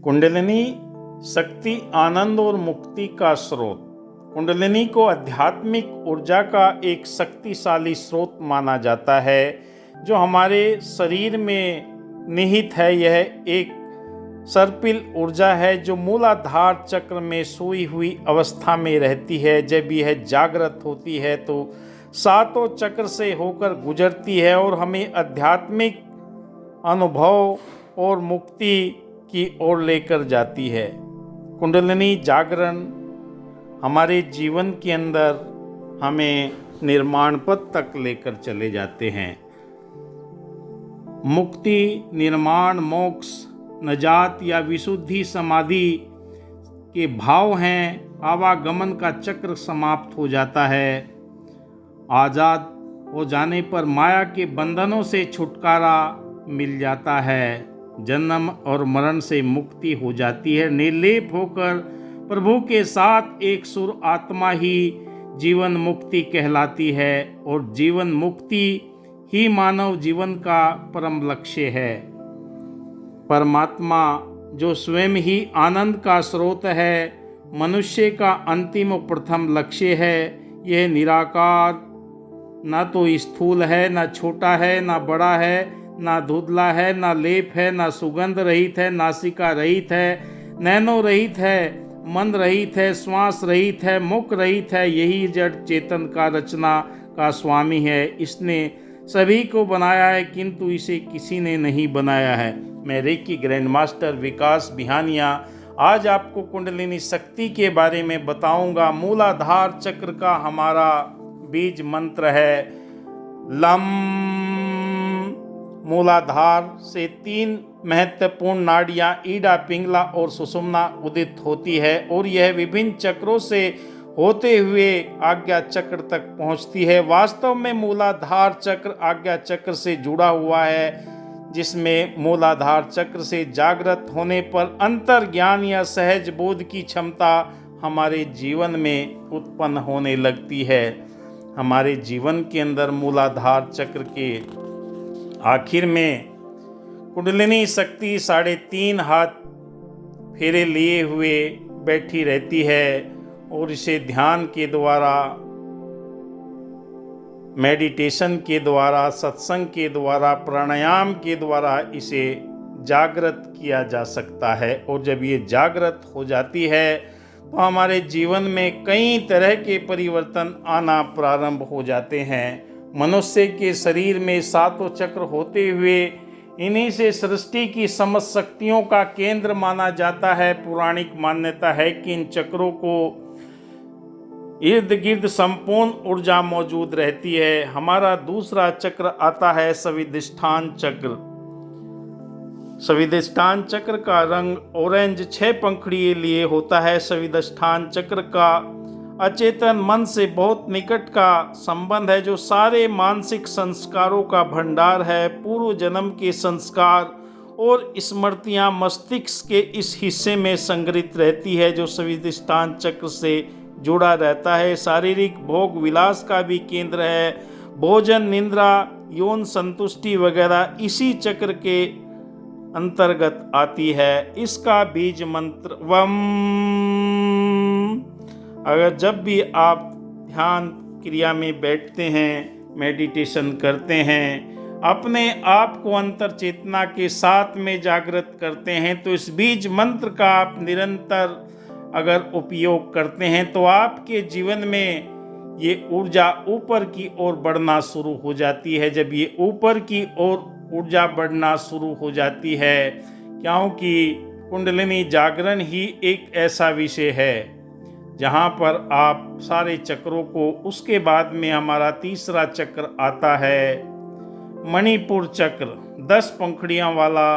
कुंडलिनी शक्ति, आनंद और मुक्ति का स्रोत। कुंडलिनी को आध्यात्मिक ऊर्जा का एक शक्तिशाली स्रोत माना जाता है जो हमारे शरीर में निहित है। यह एक सर्पिल ऊर्जा है जो मूलाधार चक्र में सोई हुई अवस्था में रहती है। जब यह जागृत होती है तो सातों चक्र से होकर गुजरती है और हमें आध्यात्मिक अनुभव और मुक्ति की ओर लेकर जाती है। कुंडलिनी जागरण हमारे जीवन के अंदर हमें निर्माण पथ तक लेकर चले जाते हैं। मुक्ति, निर्माण, मोक्ष, नजात या विशुद्धि समाधि के भाव हैं। आवागमन का चक्र समाप्त हो जाता है। आज़ाद हो जाने पर माया के बंधनों से छुटकारा मिल जाता है। जन्म और मरण से मुक्ति हो जाती है। निर्लेप होकर प्रभु के साथ एक सुर आत्मा ही जीवन मुक्ति कहलाती है और जीवन मुक्ति ही मानव जीवन का परम लक्ष्य है। परमात्मा जो स्वयं ही आनंद का स्रोत है, मनुष्य का अंतिम और प्रथम लक्ष्य है। यह निराकार, ना तो स्थूल है, ना छोटा है, ना बड़ा है, ना धुंधला है, ना लेप है, ना सुगंध रहित है, नासिका रहित है, नैनो रहित है, मन रहित है, श्वास रहित है, मुख रहित है। यही जड़ चेतन का रचना का स्वामी है। इसने सभी को बनाया है किंतु इसे किसी ने नहीं बनाया है। मैं रेकी ग्रैंड मास्टर विकास बिहानिया आज आपको कुंडलिनी शक्ति के बारे में बताऊंगा। मूलाधार चक्र का हमारा बीज मंत्र है लम। मूलाधार से 3 महत्वपूर्ण नाड़ियां ईडा, पिंगला और सुषुम्ना उदित होती है और यह विभिन्न चक्रों से होते हुए आज्ञा चक्र तक पहुंचती है। वास्तव में मूलाधार चक्र आज्ञा चक्र से जुड़ा हुआ है, जिसमें मूलाधार चक्र से जागृत होने पर अंतर ज्ञान या सहज बोध की क्षमता हमारे जीवन में उत्पन्न होने लगती है। हमारे जीवन के अंदर मूलाधार चक्र के आखिर में कुंडलिनी शक्ति 3.5 हाथ फेरे लिए हुए बैठी रहती है और इसे ध्यान के द्वारा, मेडिटेशन के द्वारा, सत्संग के द्वारा, प्राणायाम के द्वारा इसे जागृत किया जा सकता है। और जब ये जागृत हो जाती है तो हमारे जीवन में कई तरह के परिवर्तन आना प्रारंभ हो जाते हैं। मनुष्य के शरीर में 7 चक्र होते हुए इन्हीं से सृष्टि की समस्त शक्तियों का केंद्र माना जाता है। पौराणिक मान्यता है कि इन चक्रों को इर्द गिर्द संपूर्ण ऊर्जा मौजूद रहती है। हमारा दूसरा चक्र आता है स्वादिष्ठान चक्र। स्वादिष्ठान चक्र का रंग ऑरेंज 6 पंखुड़ियों लिए होता है। स्वादिष्ठान चक्र का अचेतन मन से बहुत निकट का संबंध है, जो सारे मानसिक संस्कारों का भंडार है। पूर्व जन्म के संस्कार और स्मृतियां मस्तिष्क के इस हिस्से में संग्रहित रहती है जो स्वादिष्ठान चक्र से जुड़ा रहता है। शारीरिक भोग विलास का भी केंद्र है। भोजन, निद्रा, यौन संतुष्टि वगैरह इसी चक्र के अंतर्गत आती है। इसका बीज मंत्र वम। अगर जब भी आप ध्यान क्रिया में बैठते हैं, मेडिटेशन करते हैं, अपने आप को अंतर चेतना के साथ में जागृत करते हैं, तो इस बीज मंत्र का आप निरंतर अगर उपयोग करते हैं तो आपके जीवन में ये ऊर्जा ऊपर की ओर बढ़ना शुरू हो जाती है। जब ये ऊपर की ओर ऊर्जा बढ़ना शुरू हो जाती है, क्योंकि कुंडलिनी जागरण ही एक ऐसा विषय है जहाँ पर आप सारे चक्रों को, उसके बाद में हमारा तीसरा चक्र आता है मणिपुर चक्र। 10 पंखुड़ियाँ वाला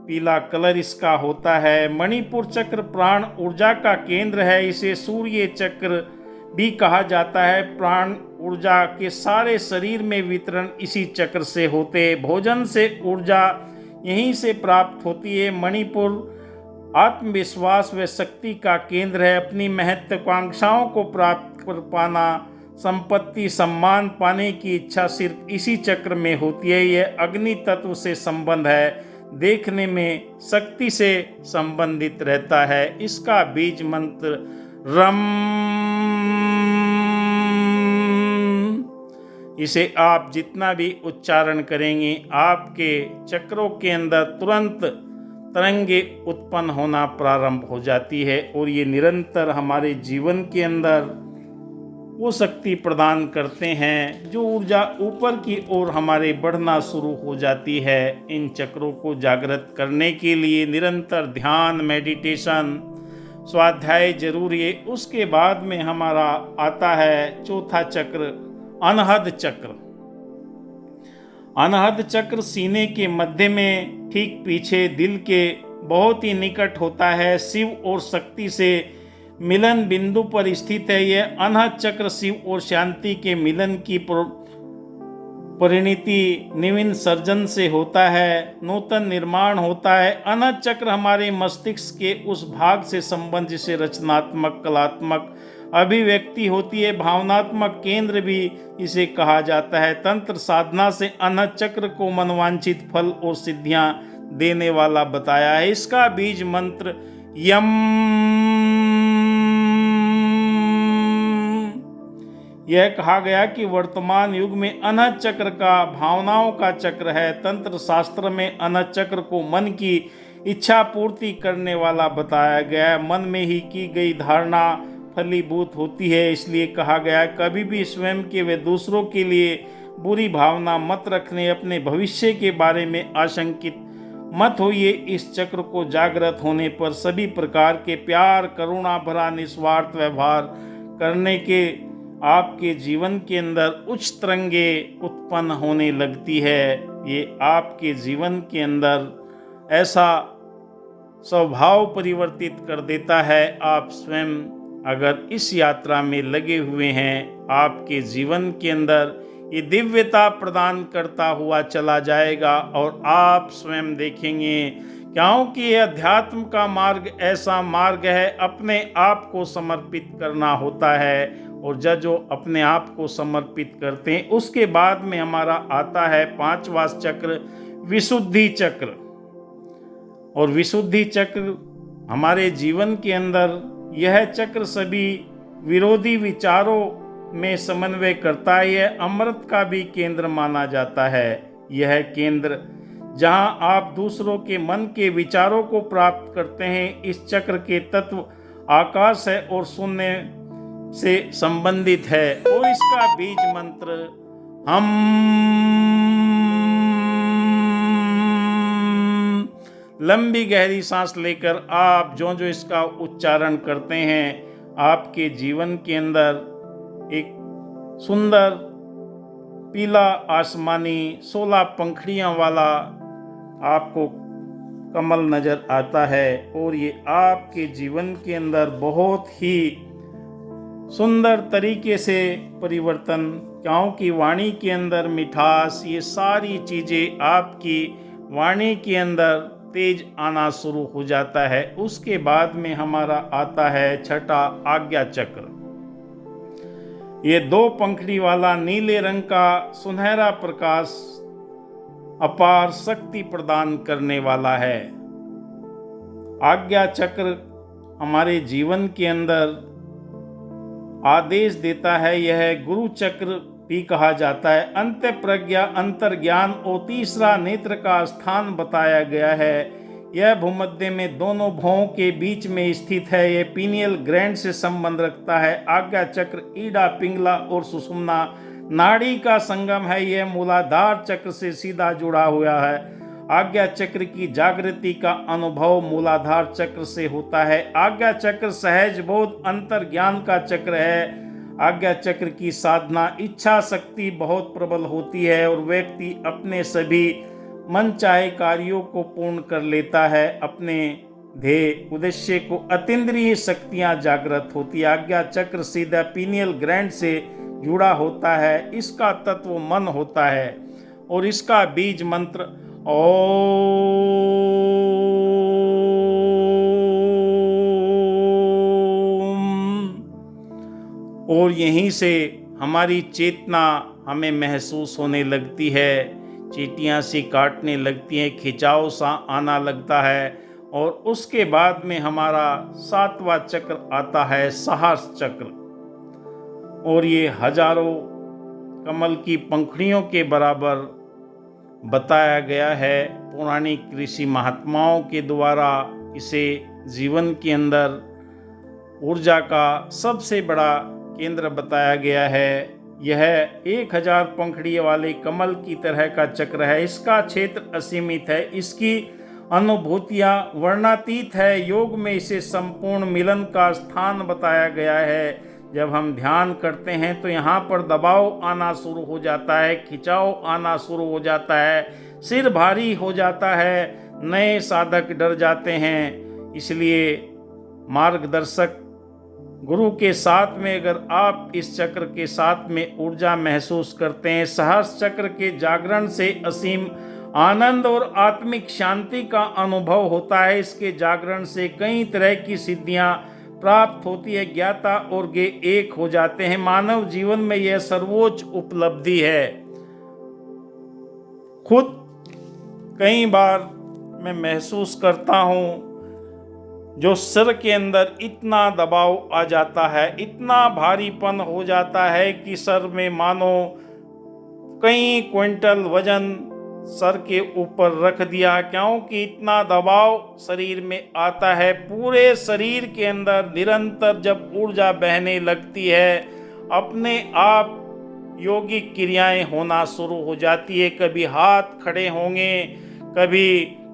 पीला कलर इसका होता है। मणिपुर चक्र प्राण ऊर्जा का केंद्र है। इसे सूर्य चक्र भी कहा जाता है। प्राण ऊर्जा के सारे शरीर में वितरण इसी चक्र से होते। भोजन से ऊर्जा यहीं से प्राप्त होती है। मणिपुर आत्मविश्वास व शक्ति का केंद्र है। अपनी महत्वाकांक्षाओं को प्राप्त कर पाना, संपत्ति, सम्मान पाने की इच्छा सिर्फ इसी चक्र में होती है। यह अग्नि तत्व से संबंध है। देखने में शक्ति से संबंधित रहता है। इसका बीज मंत्र रम। इसे आप जितना भी उच्चारण करेंगे आपके चक्रों के अंदर तुरंत तरंगे उत्पन्न होना प्रारंभ हो जाती है और ये निरंतर हमारे जीवन के अंदर वो शक्ति प्रदान करते हैं जो ऊर्जा ऊपर की ओर हमारे बढ़ना शुरू हो जाती है। इन चक्रों को जागृत करने के लिए निरंतर ध्यान, मेडिटेशन, स्वाध्याय जरूरी है। उसके बाद में हमारा आता है चौथा चक्र, अनहद चक्र। अनहद चक्र सीने के मध्य में ठीक पीछे दिल के बहुत ही निकट होता है। शिव और शक्ति से मिलन बिंदु पर स्थित है। यह अनहद चक्र शिव और शांति के मिलन की परिणति नवीन सर्जन से होता है, नूतन निर्माण होता है। अनहद चक्र हमारे मस्तिष्क के उस भाग से संबंध जिसे रचनात्मक, कलात्मक अभिव्यक्ति होती है। भावनात्मक केंद्र भी इसे कहा जाता है। तंत्र साधना से अनहद चक्र को मनवांछित फल और सिद्धियां देने वाला बताया है। इसका बीज मंत्र यम। यह कहा गया कि वर्तमान युग में अनहद चक्र का भावनाओं का चक्र है। तंत्र शास्त्र में अनहद चक्र को मन की इच्छा पूर्ति करने वाला बताया गया है। मन में ही की गई धारणा फलीभूत होती है, इसलिए कहा गया है कभी भी स्वयं के व दूसरों के लिए बुरी भावना मत रखने, अपने भविष्य के बारे में आशंकित मत होइए। इस चक्र को जागृत होने पर सभी प्रकार के प्यार, करुणा भरा निस्वार्थ व्यवहार करने के आपके जीवन के अंदर उच्च तरंगे उत्पन्न होने लगती है। ये आपके जीवन के अंदर ऐसा स्वभाव परिवर्तित कर देता है। आप स्वयं अगर इस यात्रा में लगे हुए हैं, आपके जीवन के अंदर ये दिव्यता प्रदान करता हुआ चला जाएगा और आप स्वयं देखेंगे, क्योंकि ये अध्यात्म का मार्ग ऐसा मार्ग है अपने आप को समर्पित करना होता है। और जो अपने आप को समर्पित करते हैं उसके बाद में हमारा आता है पांचवा चक्र, विशुद्धि चक्र। और विशुद्धि चक्र हमारे जीवन के अंदर यह चक्र सभी विरोधी विचारों में समन्वय करता है। यह अमृत का भी केंद्र माना जाता है। यह केंद्र जहां आप दूसरों के मन के विचारों को प्राप्त करते हैं। इस चक्र के तत्व आकाश है और शून्य से संबंधित है। और इसका बीज मंत्र हम। लंबी गहरी सांस लेकर आप जो जो इसका उच्चारण करते हैं, आपके जीवन के अंदर एक सुंदर पीला आसमानी 16 पंखड़ियां वाला आपको कमल नजर आता है। और ये आपके जीवन के अंदर बहुत ही सुंदर तरीके से परिवर्तन, क्योंकि वाणी के अंदर मिठास, ये सारी चीज़ें आपकी वाणी के अंदर तेज आना शुरू हो जाता है। उसके बाद में हमारा आता है छठा आज्ञा चक्र। ये 2 पंखड़ी वाला नीले रंग का सुनहरा प्रकाश अपार शक्ति प्रदान करने वाला है। आज्ञा चक्र हमारे जीवन के अंदर आदेश देता है। यह गुरु चक्र भी कहा जाता है। अंत प्रज्ञा, अंतर ज्ञान और तीसरा नेत्र का स्थान बताया गया है। यह भूमध्य में दोनों भौं के बीच में स्थित है। यह पीनियल ग्लैंड से संबंध रखता है। आज्ञा चक्र ईड़ा, पिंगला और सुषुम्ना नाड़ी का संगम है। यह मूलाधार चक्र से सीधा जुड़ा हुआ है। आज्ञा चक्र की जागृति का अनुभव मूलाधार चक्र से होता है। आज्ञा चक्र सहज बोध, अंतर ज्ञान का चक्र है। आज्ञा चक्र की साधना इच्छा शक्ति बहुत प्रबल होती है और व्यक्ति अपने सभी मनचाहे कार्यों को पूर्ण कर लेता है। अपने ध्येय उद्देश्य को अतीन्द्रिय शक्तियां जागृत होती है। आज्ञा चक्र सीधा पीनियल ग्लैंड से जुड़ा होता है। इसका तत्व मन होता है और इसका बीज मंत्र ओम। और यहीं से हमारी चेतना हमें महसूस होने लगती है चींटियाँ सी काटने लगती हैं, खिंचाव सा आना लगता है। और उसके बाद में हमारा 7वां चक्र आता है साहस चक्र, और ये हजारों कमल की पंखुड़ियों के बराबर बताया गया है पौराणिक ऋषि महात्माओं के द्वारा। इसे जीवन के अंदर ऊर्जा का सबसे बड़ा केंद्र बताया गया है। यह 1000 पंखुड़ी वाले कमल की तरह का चक्र है। इसका क्षेत्र असीमित है, इसकी अनुभूतियाँ वर्णातीत है। योग में इसे संपूर्ण मिलन का स्थान बताया गया है। जब हम ध्यान करते हैं तो यहाँ पर दबाव आना शुरू हो जाता है, खिंचाव आना शुरू हो जाता है, सिर भारी हो जाता है, नए साधक डर जाते हैं। इसलिए मार्गदर्शक गुरु के साथ में अगर आप इस चक्र के साथ में ऊर्जा महसूस करते हैं, सहस्र चक्र के जागरण से असीम आनंद और आत्मिक शांति का अनुभव होता है। इसके जागरण से कई तरह की सिद्धियां प्राप्त होती है, ज्ञाता और ज्ञ एक हो जाते हैं। मानव जीवन में यह सर्वोच्च उपलब्धि है। खुद कई बार मैं महसूस करता हूँ, जो सिर के अंदर इतना दबाव आ जाता है, इतना भारीपन हो जाता है कि सर में मानो कई क्विंटल वजन सर के ऊपर रख दिया, क्योंकि इतना दबाव शरीर में आता है। पूरे शरीर के अंदर निरंतर जब ऊर्जा बहने लगती है, अपने आप योगिक क्रियाएं होना शुरू हो जाती है। कभी हाथ खड़े होंगे, कभी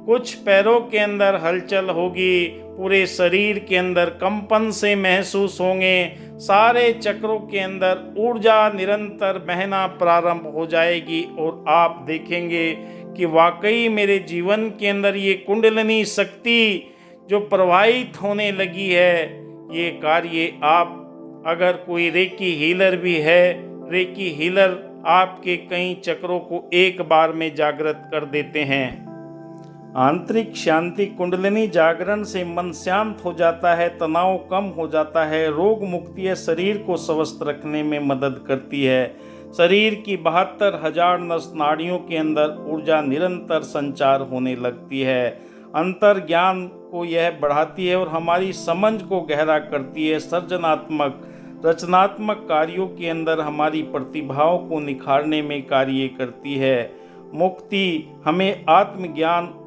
कुछ पैरों के अंदर हलचल होगी, पूरे शरीर के अंदर कंपन से महसूस होंगे, सारे चक्रों के अंदर ऊर्जा निरंतर बहना प्रारंभ हो जाएगी। और आप देखेंगे कि वाकई मेरे जीवन के अंदर ये कुंडलिनी शक्ति जो प्रवाहित होने लगी है, ये कार्य आप अगर कोई रेकी हीलर भी है, रेकी हीलर आपके कई चक्रों को एक बार में जागृत कर देते हैं। आंतरिक शांति कुंडलिनी जागरण से मन शांत हो जाता है, तनाव कम हो जाता है, रोग मुक्ति है, शरीर को स्वस्थ रखने में मदद करती है। शरीर की 72,000 नस नाड़ियों के अंदर ऊर्जा निरंतर संचार होने लगती है। अंतर ज्ञान को यह बढ़ाती है और हमारी समझ को गहरा करती है। सृजनात्मक रचनात्मक कार्यों के अंदर हमारी प्रतिभाओं को निखारने में कार्य करती है। मुक्ति हमें आत्मज्ञान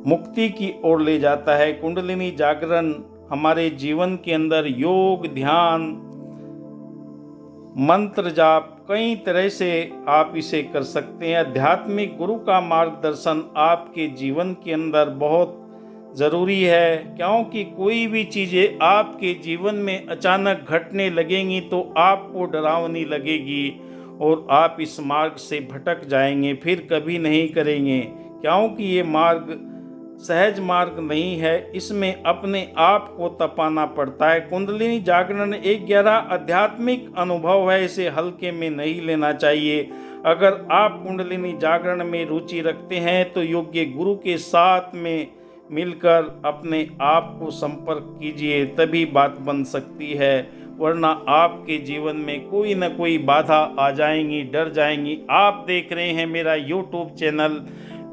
मुक्ति की ओर ले जाता है। कुंडलिनी जागरण हमारे जीवन के अंदर योग, ध्यान, मंत्र जाप कई तरह से आप इसे कर सकते हैं। आध्यात्मिक गुरु का मार्गदर्शन आपके जीवन के अंदर बहुत ज़रूरी है, क्योंकि कोई भी चीज़ें आपके जीवन में अचानक घटने लगेंगी तो आपको डरावनी लगेगी और आप इस मार्ग से भटक जाएंगे, फिर कभी नहीं करेंगे। क्योंकि ये मार्ग सहज मार्ग नहीं है, इसमें अपने आप को तपाना पड़ता है। कुंडलिनी जागरण एक गहरा आध्यात्मिक अनुभव है, इसे हल्के में नहीं लेना चाहिए। अगर आप कुंडलिनी जागरण में रुचि रखते हैं तो योग्य गुरु के साथ में मिलकर अपने आप को संपर्क कीजिए, तभी बात बन सकती है। वरना आपके जीवन में कोई न कोई बाधा आ जाएंगी, डर जाएंगी। आप देख रहे हैं मेरा यूट्यूब चैनल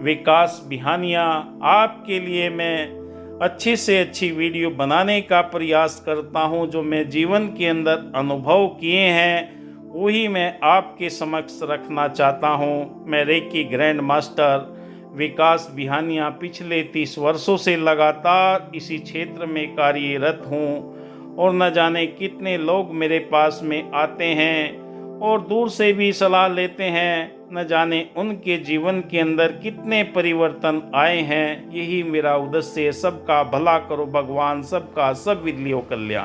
विकास बिहानिया। आपके लिए मैं अच्छी से अच्छी वीडियो बनाने का प्रयास करता हूं। जो मैं जीवन के अंदर अनुभव किए हैं वही मैं आपके समक्ष रखना चाहता हूं। मैं रेकी ग्रैंड मास्टर विकास बिहानिया पिछले 30 वर्षों से लगातार इसी क्षेत्र में कार्यरत हूं और न जाने कितने लोग मेरे पास में आते हैं और दूर से भी सलाह लेते हैं। न जाने उनके जीवन के अंदर कितने परिवर्तन आए हैं। यही मेरा उद्देश्य है। सबका भला करो भगवान, सबका सब विधि हो कल्याण।